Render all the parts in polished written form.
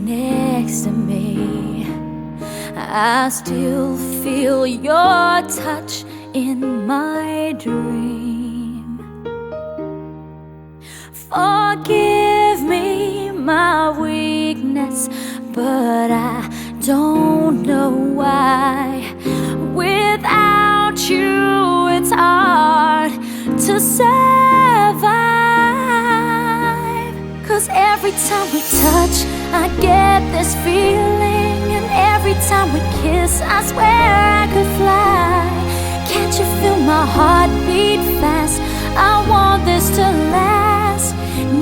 next to me. I still feel your touch in my dream. Forgive me my weakness, but I don't know why. Without you, it's hard to survive. 'Cause every time we touch, I get this feeling. And every time we kiss, I swear I could fly. Can't you feel my heart beat fast? I want this to last.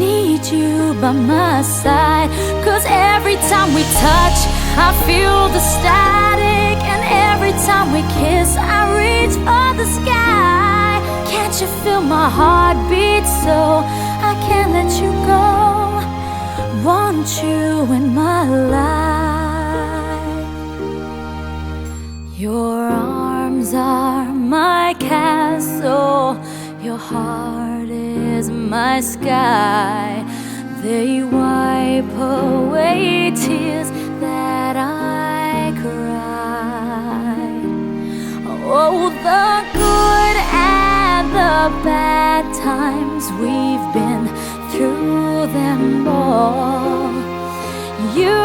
Need you by my side. 'Cause every time we touch, I feel the static. And every time we kiss, I reach for the sky. Can't you feel my heart beat so I can't let you go? Want you in my life. Your arms are my castle. Your heart is my sky. They wipe away tears that I cried. Oh, the good and the bad times, we've been through them all. You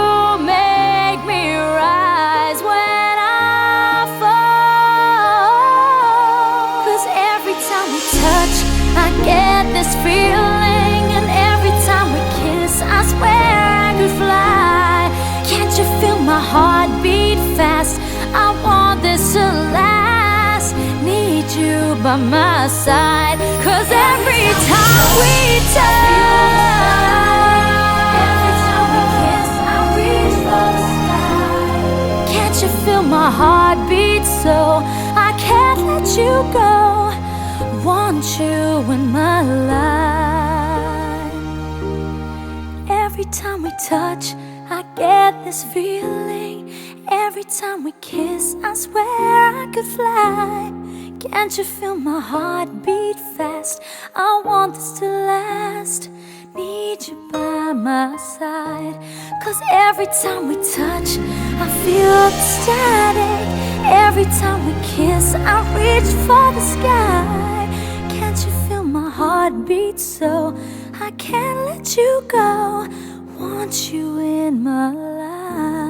make me rise when I fall. 'Cause every time we touch, I get this feeling. And every time we kiss, I swear I could fly. Can't you feel my heart beat fast? I want this to last. Need you by my side. 'Cause every time we touch, every time we kiss, I reach for the sky. Can't you feel my heart beat so I can't let you go? Want you in my life. Every time we touch, I get this feeling. Every time we kiss, I swear I could fly. Can't you feel my heart beat fast? I want this to last. Need you by my side. 'Cause every time we touch, I feel the static. Every time we kiss, I reach for the sky. Can't you feel my heart beat so I can't let you go? Want you in my life.